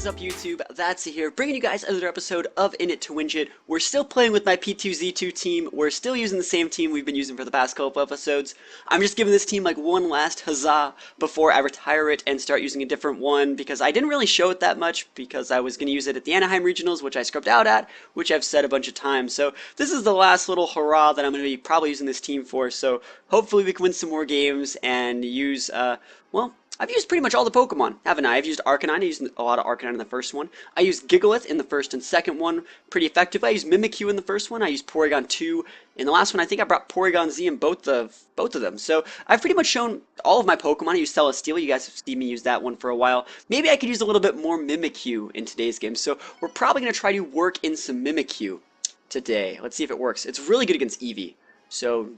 is up, YouTube? That's here, bringing you guys another episode of In It to Wingett. We're still playing with my P2Z2 team. We're still using the same team we've been using for the past couple episodes. I'm just giving this team like one last huzzah before I retire it and start using a different one, because I didn't really show it that much because I was going to use it at the Anaheim regionals, which I scrubbed out at, which I've said a bunch of times. So this is the last little hurrah that I'm going to be probably using this team for. So hopefully we can win some more games and use, well, I've used pretty much all the Pokemon, haven't I? I've used Arcanine. I used a lot of Arcanine in the first one. I used Gigalith in the first and second one pretty effectively. I used Mimikyu in the first one. I used Porygon 2 in the last one. I think I brought Porygon Z in both of them. So I've pretty much shown all of my Pokemon. I used Celesteela. You guys have seen me use that one for a while. Maybe I could use a little bit more Mimikyu in today's game. So we're probably going to try to work in some Mimikyu today. Let's see if it works. It's really good against Eevee. So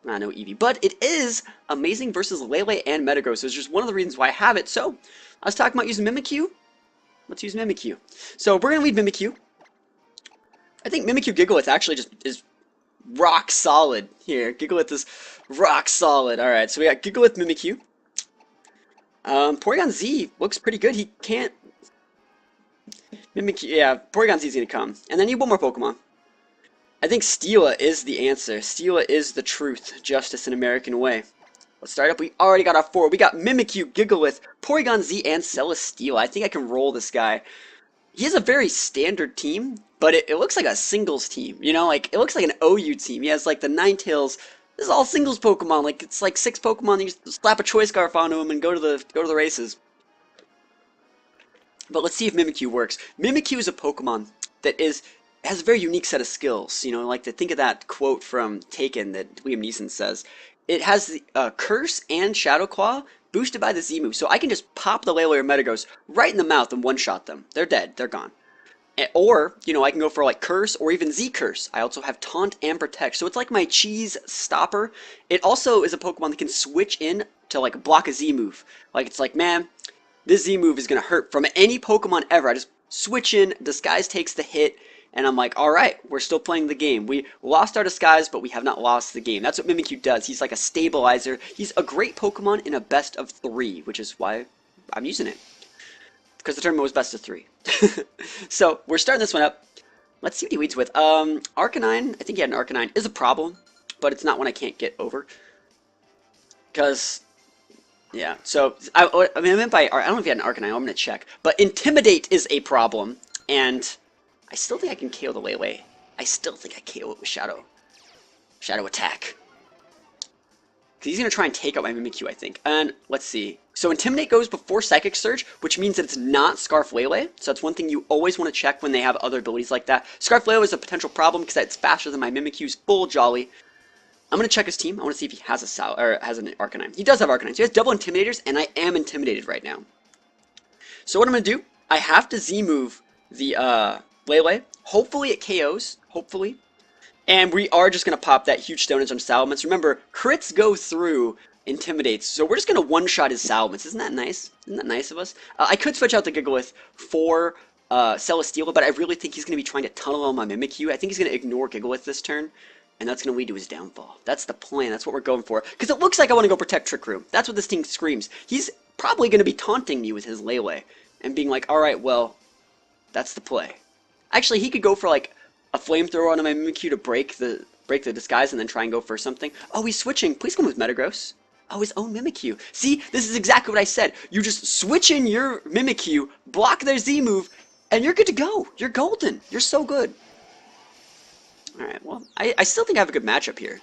no Eevee, but it is amazing versus Lele and Metagross, so it's just one of the reasons why I have it. So I was talking about using Mimikyu. Let's use Mimikyu. So we're gonna lead Mimikyu. I think Mimikyu Gigalith actually just is rock solid here. Gigalith is rock solid. All right, so we got Gigalith, Mimikyu. Porygon Z looks pretty good. He can't Mimikyu. Yeah, Porygon Z is gonna come, and then need one more Pokemon. I think Steela is the answer. Steela is the truth. Justice in American way. Let's start up. We already got our 4. We got Mimikyu, Gigalith, Porygon Z, and Celesteela. I think I can roll this guy. He has a very standard team, but it looks like a singles team. You know, like it looks like an OU team. He has like the Ninetales. This is all singles Pokemon. Like it's like 6 Pokemon. You just slap a Choice Scarf onto him and go to the races. But let's see if Mimikyu works. Mimikyu is a Pokemon that has a very unique set of skills. You know, like to think of that quote from Taken that Liam Neeson says. It has the Curse and Shadow Claw boosted by the Z move, so I can just pop the Lele or Metagross right in the mouth and one-shot them. They're dead. They're gone. Or, you know, I can go for like Curse or even Z Curse. I also have Taunt and Protect, so it's like my cheese stopper. It also is a Pokemon that can switch in to like block a Z move. Like it's like, man, this Z move is gonna hurt from any Pokemon ever. I just switch in, Disguise takes the hit, and I'm like, alright, we're still playing the game. We lost our Disguise, but we have not lost the game. That's what Mimikyu does. He's like a stabilizer. He's a great Pokemon in a best of 3, which is why I'm using it. Because the tournament was best of 3. So, we're starting this one up. Let's see what he leads with. Arcanine, I think he had an Arcanine, is a problem, but it's not one I can't get over. Because, yeah, so, I meant by, I don't know if he had an Arcanine, I'm going to check. But Intimidate is a problem, and I still think I can KO the Lele. I still think I KO it with Shadow Attack. Because he's going to try and take out my Mimikyu, I think. And let's see. So Intimidate goes before Psychic Surge, which means that it's not Scarf Lele. So that's one thing you always want to check when they have other abilities like that. Scarf Lele is a potential problem because it's faster than my Mimikyu's full Jolly. I'm going to check his team. I want to see if he has has an Arcanine. He does have Arcanine. So he has double Intimidators, and I am intimidated right now. So what I'm going to do, I have to Z-move the Lele. Hopefully it KOs. Hopefully. And we are just going to pop that huge Stone Edge on Salamence. Remember, crits go through Intimidates. So we're just going to one-shot his Salamence. Isn't that nice? Isn't that nice of us? I could switch out the Gigalith for Celesteela, but I really think he's going to be trying to tunnel on my Mimikyu. I think he's going to ignore Gigalith this turn, and that's going to lead to his downfall. That's the plan. That's what we're going for. Because it looks like I want to go Protect Trick Room. That's what this thing screams. He's probably going to be taunting me with his Lele and being like, alright, well, that's the play. Actually, he could go for like a flamethrower onto my Mimikyu to break the Disguise and then try and go for something. Oh, he's switching. Please come with Metagross. Oh, his own Mimikyu. See, this is exactly what I said. You just switch in your Mimikyu, block their Z move, and you're good to go. You're golden. You're so good. Alright, well, I still think I have a good matchup here.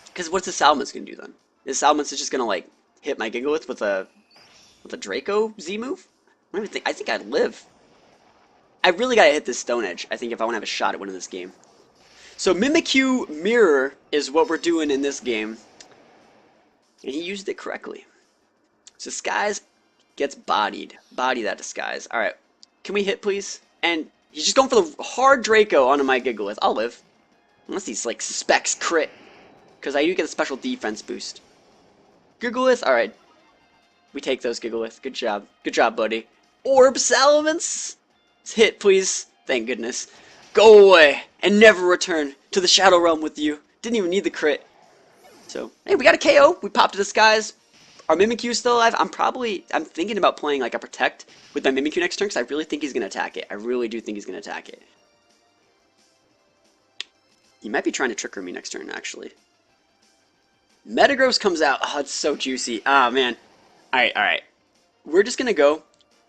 Because what's the Salamence going to do then? Is Salamence just going to like hit my Gigalith with a Draco Z move? I think I'd live. I really gotta hit this Stone Edge, I think, if I want to have a shot at winning this game. So Mimikyu Mirror is what we're doing in this game. And he used it correctly. So Disguise gets bodied. Body that Disguise. Alright, can we hit, please? And he's just going for the hard Draco onto my Gigalith. I'll live. Unless he's, like, specs crit. Because I do get a special defense boost. Gigalith, alright. We take those, Gigalith. Good job. Good job, buddy. Orb Salamence! Hit, please. Thank goodness. Go away and never return to the Shadow Realm with you. Didn't even need the crit. So, hey, we got a KO. We popped a Disguise. Our Mimikyu still alive. I'm thinking about playing like a Protect with my Mimikyu next turn because I really think he's going to attack it. I really do think he's going to attack it. He might be trying to Trick Room me next turn, actually. Metagross comes out. Oh, it's so juicy. Ah, man. Alright, alright. We're just going to go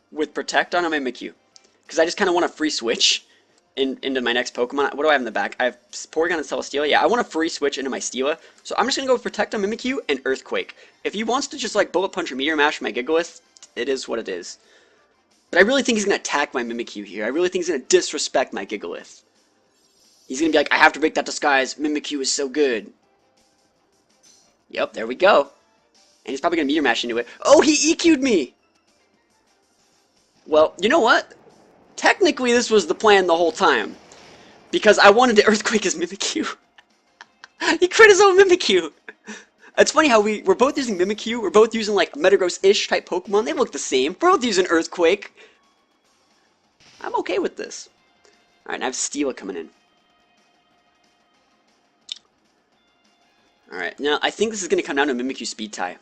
with Protect on my Mimikyu because I just kind of want a free switch into my next Pokemon. What do I have in the back? I have Porygon and Celesteela. Yeah, I want a free switch into my Steela. So I'm just going to go with Protect on Mimikyu and Earthquake. If he wants to just like Bullet Punch or Meteor Mash my Gigalith, it is what it is. But I really think he's going to attack my Mimikyu here. I really think he's going to disrespect my Gigalith. He's going to be like, I have to break that disguise. Mimikyu is so good. Yep, there we go. And he's probably going to Meteor Mash into it. Oh, he EQ'd me! Well, you know what? Technically, this was the plan the whole time. Because I wanted to Earthquake his Mimikyu. He crit his own Mimikyu! It's funny how we're both using Mimikyu. We're both using, like, Metagross-ish type Pokemon. They look the same. We're both using Earthquake. I'm okay with this. Alright, and I have Steela coming in. Alright, now I think this is going to come down to Mimikyu Speed Tie.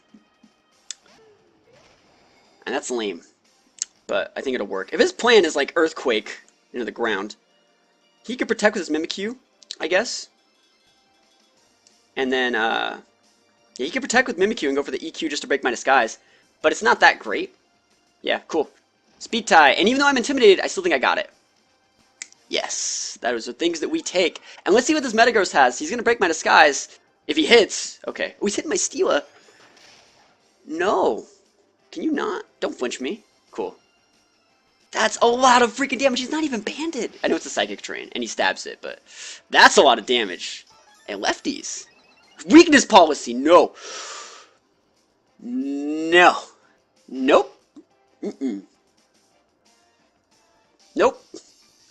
And that's lame. But I think it'll work. If his plan is like Earthquake into the ground, he could Protect with his Mimikyu, I guess. And then, yeah, he could Protect with Mimikyu and go for the EQ just to break my disguise. But it's not that great. Yeah, cool. Speed Tie. And even though I'm intimidated, I still think I got it. Yes, those are things that we take. And let's see what this Metagross has. He's going to break my disguise. If he hits, okay. Oh, he's hitting my Steela. No. Can you not? Don't flinch me. Cool. That's a lot of freaking damage. He's not even banded. I know it's a Psychic Terrain, and he stabs it, but that's a lot of damage. And lefties. Weakness policy. No. No. Nope. Mm-mm. Nope.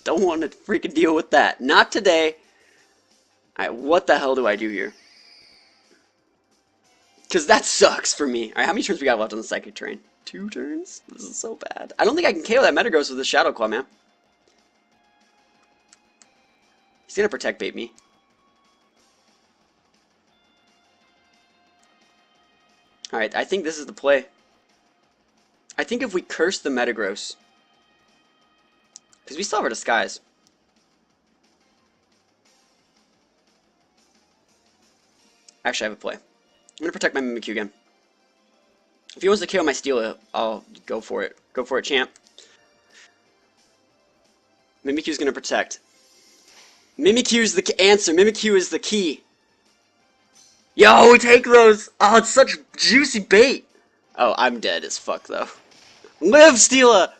Don't want to freaking deal with that. Not today. Alright, what the hell do I do here? Because that sucks for me. Alright, how many turns we got left on the Psychic Terrain? 2 turns? This is so bad. I don't think I can KO that Metagross with a Shadow Claw, man. He's gonna Protect bait me. Alright, I think this is the play. I think if we curse the Metagross, because we still have our Disguise. Actually, I have a play. I'm gonna Protect my Mimikyu again. If he wants to KO my Steela, I'll go for it. Go for it, champ. Mimikyu's gonna Protect. Mimikyu's the answer. Mimikyu is the key. Yo, we take those! Oh, it's such juicy bait! Oh, I'm dead as fuck, though. Live, Steela!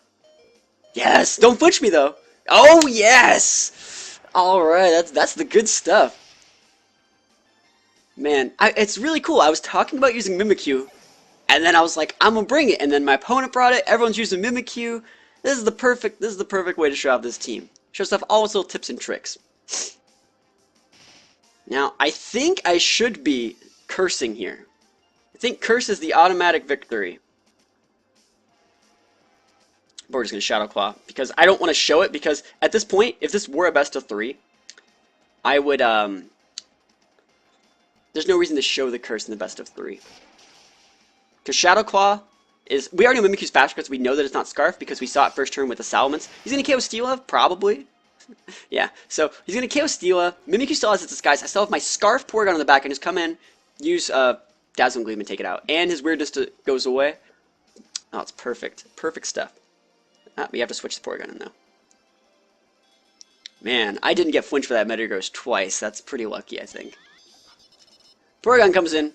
Yes! Don't flinch me, though! Oh, yes! Alright, that's the good stuff. Man, it's really cool. I was talking about using Mimikyu, and then I was like, I'm gonna bring it, and then my opponent brought it, everyone's using Mimikyu. This is the perfect way to show off this team. Shows off all its little tips and tricks. Now, I think I should be cursing here. I think curse is the automatic victory. But we're just gonna Shadow Claw, because I don't want to show it, because at this point, if this were a best of 3, I would, there's no reason to show the curse in the best of 3. Because Shadow Claw is... We already know Mimikyu's fast because we know that it's not Scarf because we saw it first turn with the Salamence. He's going to KO Steela? Probably. Yeah, so he's going to KO Steela. Mimikyu still has its Disguise. I still have my Scarf Porygon on the back and just come in, use Dazzling Gleam and take it out. And his weirdness goes away. Oh, it's perfect. Perfect stuff. We have to switch the Porygon in though. Man, I didn't get flinched for that Metagross twice. That's pretty lucky, I think. Porygon comes in.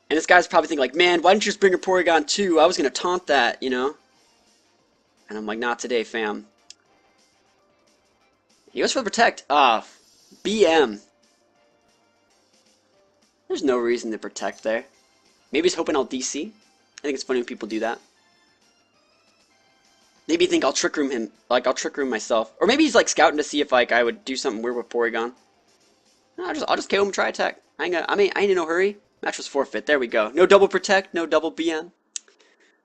And this guy's probably thinking like, man, why didn't you just bring your Porygon too? I was going to taunt that, you know? And I'm like, not today, fam. He goes for the Protect. Ah, BM. There's no reason to Protect there. Maybe he's hoping I'll DC. I think it's funny when people do that. Maybe you think I'll Trick Room him. Like, I'll Trick Room myself. Or maybe he's like scouting to see if like I would do something weird with Porygon. No, I'll just KO him and try attack. I ain't in no hurry. Match was forfeit. There we go. No double Protect, no double BM.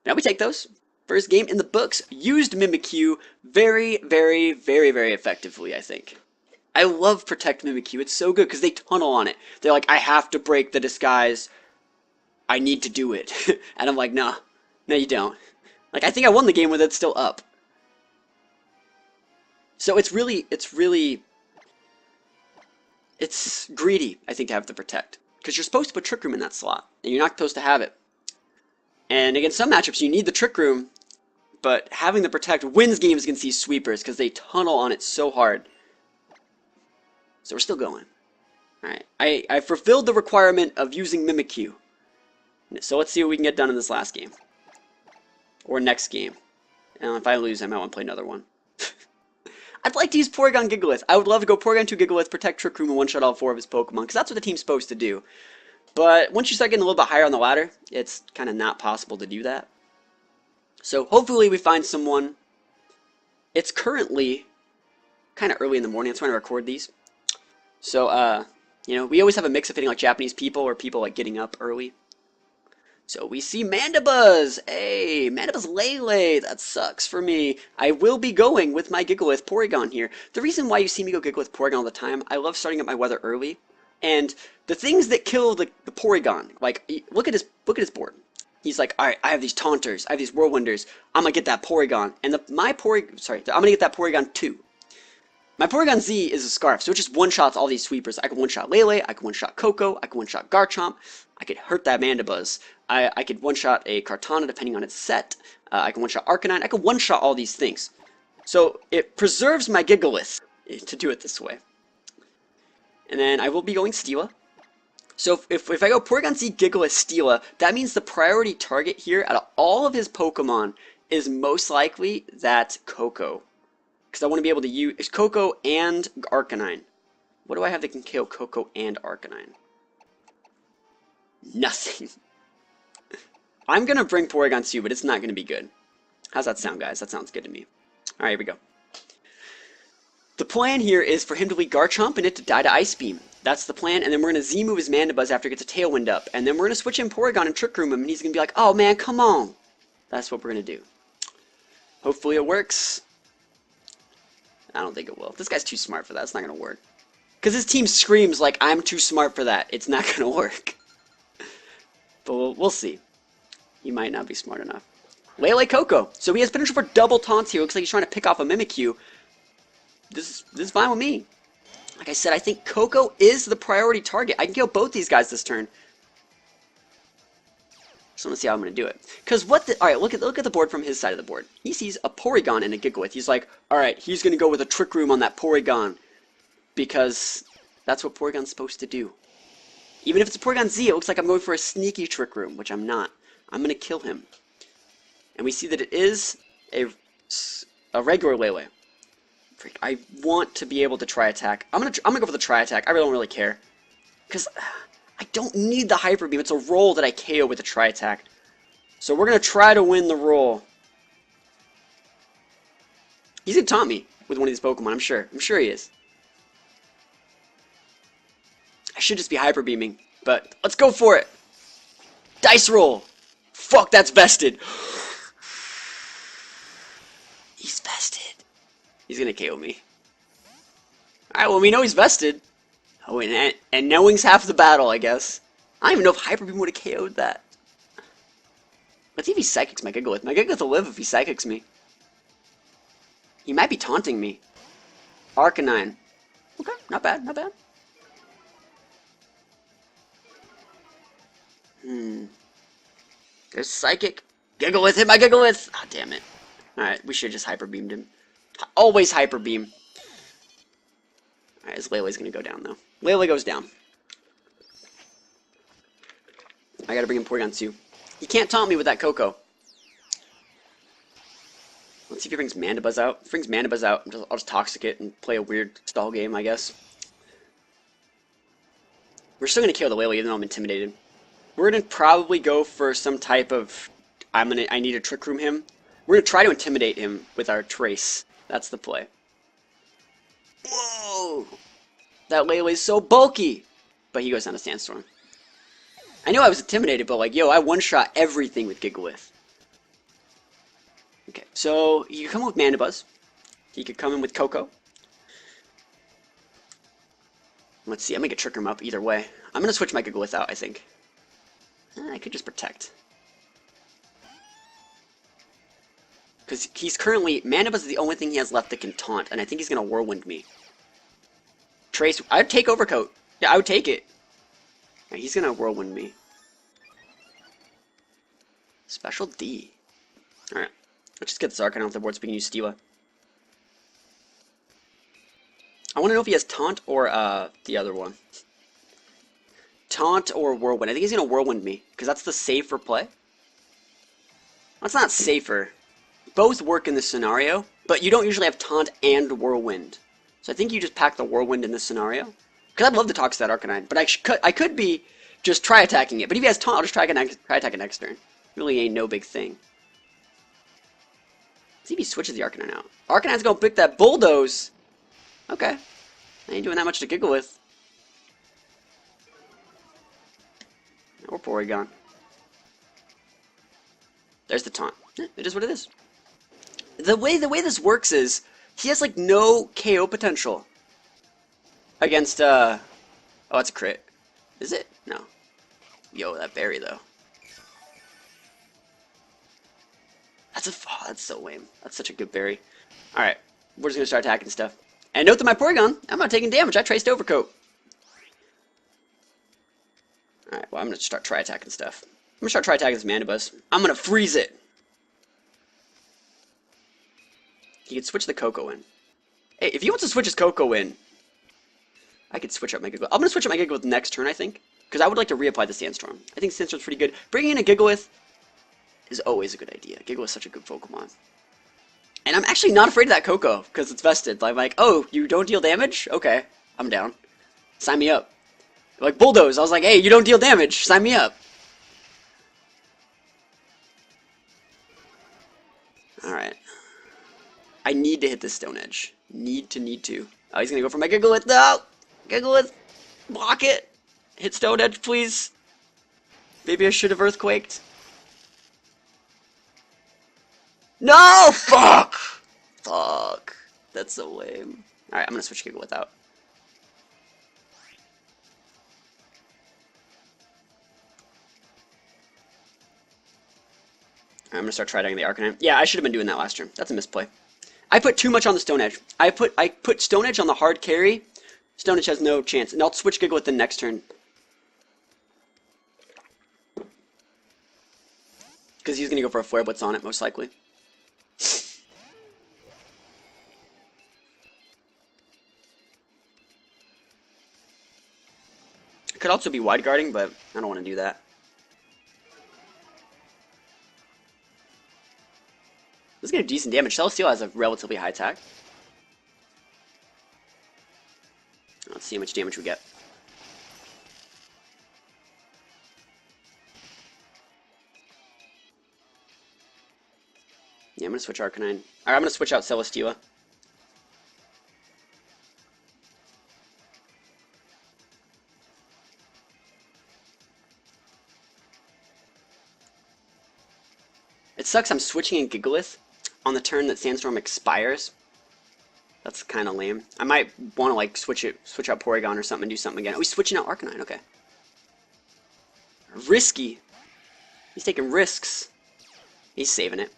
Now we take those. First game in the books. Used Mimikyu very, very, very, very effectively, I think. I love Protect Mimikyu. It's so good because they tunnel on it. They're like, I have to break the disguise I need to do it. And I'm like, nah, no you don't. Like, I think I won the game with it still up. So it's greedy, I think, to have the protect. Because you're supposed to put Trick Room in that slot, and you're not supposed to have it. And against some matchups, you need the Trick Room, but having the protect wins games against these sweepers because they tunnel on it so hard. So we're still going. Alright, I fulfilled the requirement of using Mimikyu. So let's see what we can get done in this last game. Or next game. And if I lose, I might want to play another one. I'd like to use Porygon Gigalith. I would love to go Porygon 2 Gigalith, protect Trick Room, and one-shot all 4 of his Pokemon, because that's what the team's supposed to do. But once you start getting a little bit higher on the ladder, it's kind of not possible to do that. So hopefully we find someone. It's currently kind of early in the morning. That's when I record these. So, you know, we always have a mix of hitting like Japanese people or people like getting up early. So we see Mandibuzz! Hey, Mandibuzz Lele! That sucks for me. I will be going with my Gigalith Porygon here. The reason why you see me go Gigalith Porygon all the time, I love starting up my weather early. And the things that kill the Porygon, like, look at his board. He's like, alright, I have these Taunters, I have these Whirlwinders, I'm gonna get that Porygon. And I'm gonna get that Porygon 2. My Porygon Z is a Scarf, so it just one-shots all these sweepers. I can one-shot Lele, I can one-shot Coco, I can one-shot Garchomp, I could hurt that Mandibuzz. I could one-shot a Kartana depending on its set, I can one-shot Arcanine, I can one-shot all these things. So it preserves my Gigalith to do it this way. And then I will be going Steela. So if I go Porygon Z, Gigalith, Steela, that means the priority target here out of all of his Pokemon is most likely that Coco. Because I want to be able to use Coco and Arcanine. What do I have that can kill Coco and Arcanine? Nothing. I'm going to bring Porygon 2, but it's not going to be good. How's that sound, guys? That sounds good to me. Alright, here we go. The plan here is for him to lead Garchomp and it to die to Ice Beam. That's the plan, and then we're going to Z-move his Mandibuzz after he gets a Tailwind up. And then we're going to switch in Porygon and Trick Room him, and he's going to be like, oh man, come on. That's what we're going to do. Hopefully it works. I don't think it will. This guy's too smart for that. It's not going to work. Because his team screams like, I'm too smart for that. It's not going to work. But we'll see. He might not be smart enough. Lele Coco. So he has potential for double taunts here. Looks like he's trying to pick off a Mimikyu. This is fine with me. Like I said, I think Coco is the priority target. I can kill both these guys this turn. So let's see how I'm going to do it. Because alright, look at the board from his side of the board. He sees a Porygon and a Gigalith. He's like, alright, he's going to go with a Trick Room on that Porygon. Because that's what Porygon's supposed to do. Even if it's a Porygon Z, it looks like I'm going for a sneaky Trick Room, which I'm not. I'm going to kill him. And we see that it is a regular Lele. Freak, I want to be able to try attack. I'm gonna go for the try attack. I really don't really care. Because I don't need the Hyper Beam. It's a roll that I KO with a try attack. So we're going to try to win the roll. He's going to taunt me with one of these Pokemon, I'm sure. I'm sure he is. I should just be Hyper Beaming, but let's go for it. Dice roll. Fuck, that's vested. He's vested. He's going to KO me. Alright, well, we know he's vested. Oh, and knowing's half the battle, I guess. I don't even know if Hyper Beam would have KO'd that. Let's see if he Psychics my Gigalith. My Gigalith will live if he Psychics me. He might be taunting me. Arcanine. Okay, not bad, not bad. There's Psychic. Gigalith, hit my Gigalith! Ah, damn it. Alright, we should have just Hyper Beamed him. Always Hyper Beam. Alright, his Lele's gonna go down, though. Lele goes down. I gotta bring in Porygon 2. He can't taunt me with that Coco. Let's see if he brings Mandibuzz out. If he brings Mandibuzz out, I'll just Toxic it and play a weird stall game, I guess. We're still gonna kill the Lele, even though I'm intimidated. We're gonna probably go for some type of... I need to Trick Room him. We're gonna try to intimidate him with our Trace. That's the play. Whoa! That Lele's so bulky! But he goes down to Sandstorm. I know I was intimidated, but like, yo, I one-shot everything with Gigalith. Okay, so he could come in with Mandibuzz. He could come in with Coco. Let's see, I'm gonna get Trick Room up either way. I'm gonna switch my Gigalith out, I think. I could just protect. Because he's currently... Manibus is the only thing he has left that can taunt, and I think he's going to Whirlwind me. Trace... I'd take Overcoat. Yeah, I would take it. Yeah, he's going to Whirlwind me. Special D. Alright. Let's just get this Arcanine off the board so we can use Steela. I want to know if he has Taunt or the other one. Taunt or Whirlwind. I think he's going to Whirlwind me, because that's the safer play. That's not safer. Both work in this scenario, but you don't usually have Taunt and Whirlwind. So I think you just pack the Whirlwind in this scenario. Because I'd love to Toxic that Arcanine, but I could be just try attacking it. But if he has Taunt, I'll just try attack it next turn. Really ain't no big thing. Let's see if he switches the Arcanine out. Arcanine's going to pick that Bulldoze. Okay. I ain't doing that much to giggle with. Or Porygon. There's the Taunt. It is what it is. The way this works is he has like no KO potential against oh, it's a crit. Is it? No. Yo, that berry though. That's so lame. That's such a good berry. All right, we're just gonna start attacking stuff. And note that my Porygon, I'm not taking damage. I traced Overcoat. All right, well I'm gonna start try attacking stuff. I'm gonna start try attacking this Manibus. I'm gonna freeze it. He could switch the Coco in. Hey, if he wants to switch his Coco in, I could switch up my Giggle. I'm going to switch up my Giggle next turn, I think. Because I would like to reapply the Sandstorm. I think Sandstorm's pretty good. Bringing in a Gigalith is always a good idea. Gigalith is such a good Pokemon. And I'm actually not afraid of that Coco, because it's vested. I'm like, oh, you don't deal damage? Okay, I'm down. Sign me up. Like Bulldoze, I was like, hey, you don't deal damage. Sign me up. Alright. I need to hit this Stone Edge. Need to. Oh, he's gonna go for my Gigalith. No! Gigalith! Block it! Hit Stone Edge, please. Maybe I should have Earthquaked. No! Fuck! Fuck. That's so lame. Alright, I'm gonna switch Gigalith out. Alright, I'm gonna start trying the Arcanine. Yeah, I should have been doing that last turn. That's a misplay. I put too much on the Stone Edge. I put Stone Edge on the hard carry. Stone Edge has no chance. And I'll switch Gigalith the next turn. Because he's going to go for a Flare Blitz on it, most likely. It could also be Wide Guarding, but I don't want to do that. Let's get a decent damage. Celesteela has a relatively high attack. Let's see how much damage we get. Yeah, I'm going to switch Arcanine. Alright, I'm going to switch out Celesteela. It sucks I'm switching in Gigalith on the turn that Sandstorm expires. That's kind of lame. I might want to like switch out Porygon or something and do something again. Oh, he's switching out Arcanine. Okay. Risky. He's taking risks. He's saving it.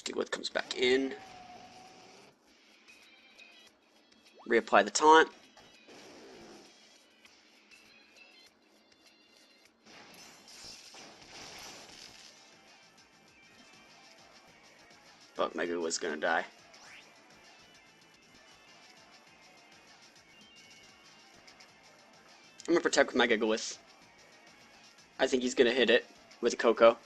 Gigalith comes back in. Reapply the taunt. Fuck, Mega was gonna die. I'm gonna protect with my Gigalith. I think he's gonna hit it with a Coco.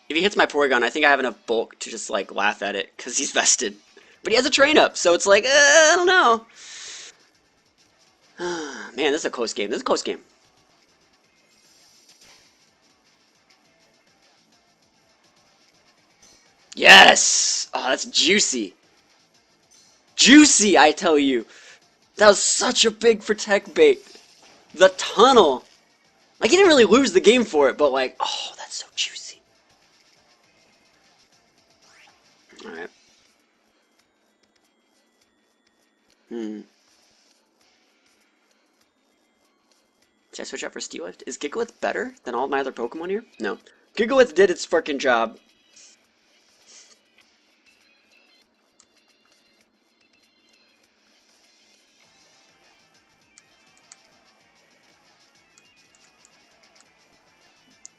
If he hits my Porygon, I think I have enough bulk to just like laugh at it because he's vested. But he has a train up, so it's like, I don't know. Man, this is a close game. This is a close game. Yes! Oh, that's juicy. Juicy, I tell you. That was such a big protect bait. The tunnel. Like, he didn't really lose the game for it, but like, oh, that's so juicy. Alright. Should I switch out for Steelith? Is Gigalith better than all my other Pokemon here? No. Gigalith did its freaking job.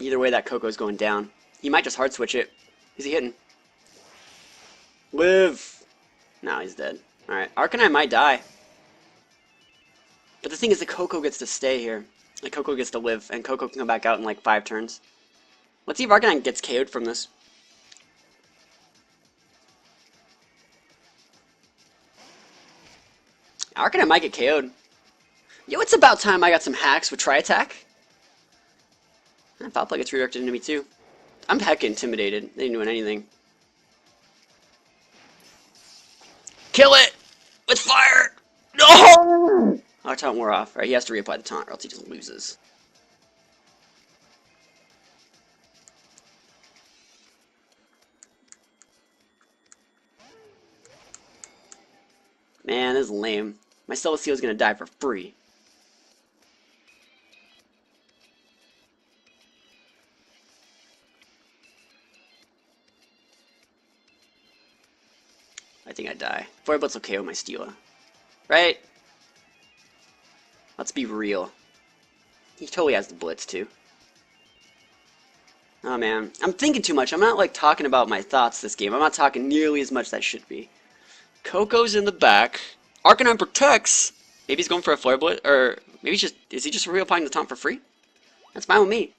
Either way, that Coco's going down. He might just hard switch it. Is he hitting? Live! No, he's dead. Alright, Arcanine might die. But the thing is, the Coco gets to stay here. Like, Coco gets to live, and Coco can come back out in like 5 turns. Let's see if Arcanine gets KO'd from this. Arcanine might get KO'd. Yo, it's about time I got some hacks with Tri-Attack. And Foul Play gets redirected into me too. I'm heck intimidated. They ain't doing anything. Kill it! With fire! No! Our taunt wore off. Alright, he has to reapply the taunt or else he just loses. Man, this is lame. My Celesteal is gonna die for free. I think I die. Fire Blitz will KO my Steela. Right? Let's be real. He totally has the Blitz too. Oh man, I'm thinking too much. I'm not like talking about my thoughts this game. I'm not talking nearly as much as I should be. Coco's in the back. Arcanine protects. Maybe he's going for a Flare Blitz, or maybe he's just, is he just reapplying the taunt for free? That's fine with me.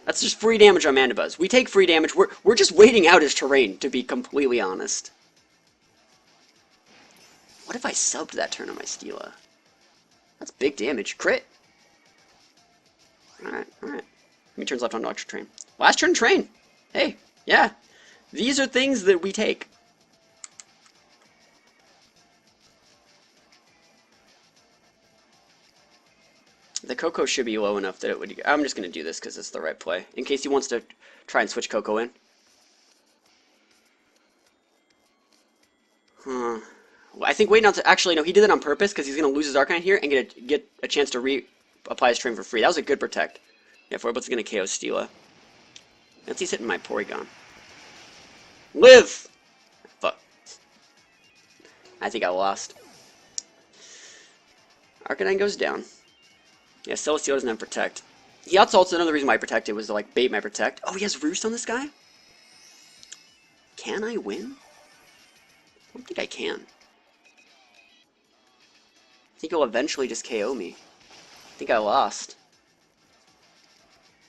That's just free damage on Mandibuzz. We take free damage. We're just waiting out his terrain, to be completely honest. What if I subbed that turn on my Steela? That's big damage. Crit. Alright, alright. How many turns left on Electric Train? Last turn train. Hey, yeah. These are things that we take. The Coco should be low enough that it would... I'm just going to do this because it's the right play. In case he wants to try and switch Coco in. Well, I think waiting out to... Actually, no, he did it on purpose because he's going to lose his Arcanine here and get a chance to reapply his train for free. That was a good protect. Yeah, Forbut's going to KO Steela. Once he's hitting my Porygon. Live! Fuck. I think I lost. Arcanine goes down. Yeah, Celesteal doesn't have Protect. That's also another reason why I protected was to like bait my Protect. Oh, he has Roost on this guy? Can I win? I don't think I can. I think he'll eventually just KO me. I think I lost.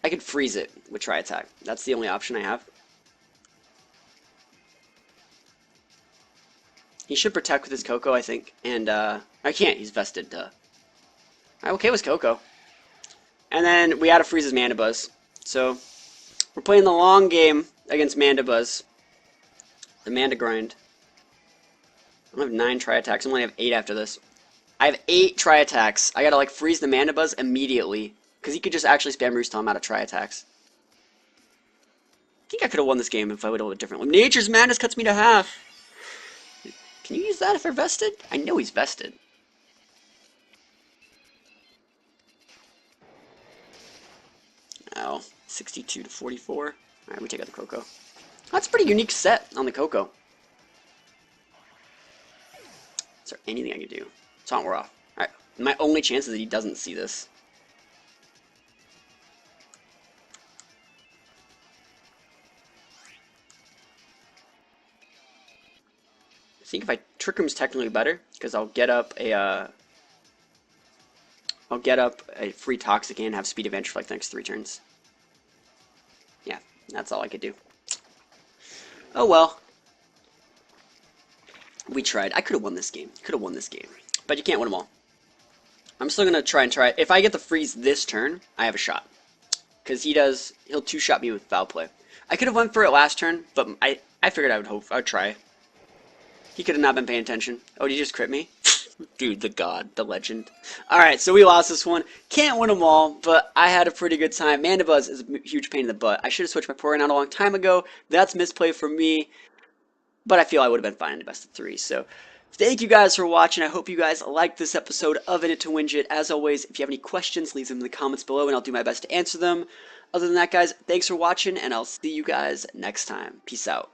I could freeze it with Tri-Attack. That's the only option I have. He should protect with his Coco, I think. And, I can't. He's vested, duh. Alright, okay with Coco. And then we gotta freeze his Mandibuzz. So, we're playing the long game against Mandibuzz. The Manda grind. I don't have 9 Tri-Attacks. I only have 8 after this. I have 8 Tri-Attacks. I gotta, like, freeze the Mandibuzz immediately. Because he could just actually spam Roost Tom out of Tri-Attacks. I think I could have won this game if I would have done it differently. Nature's Madness cuts me to half. Can you use that if they're vested? I know he's vested. Oh, 62 to 44. Alright, we take out the Coco. That's a pretty unique set on the Coco. Is there anything I can do? Taunt we're off. Alright, my only chance is that he doesn't see this. I think if I Trick Room's technically better, because I'll get up a free Toxic and have Speed Advantage for like the next 3 turns. Yeah, that's all I could do. Oh well. We tried. I could have won this game. Could have won this game. But you can't win them all. I'm still going to try. If I get the freeze this turn, I have a shot. Because he'll 2-shot me with Foul Play. I could have went for it last turn, but I figured I would try. He could have not been paying attention. Oh, did he just crit me? Dude, the god, the legend. Alright, so we lost this one. Can't win them all, but I had a pretty good time. Mandibuzz is a huge pain in the butt. I should have switched my Porygon out a long time ago. That's misplay for me. but I feel I would have been fine in the best of 3. So thank you guys for watching. I hope you guys liked this episode of In It to Wingett. As always, if you have any questions, leave them in the comments below, and I'll do my best to answer them. Other than that, guys, thanks for watching, and I'll see you guys next time. Peace out.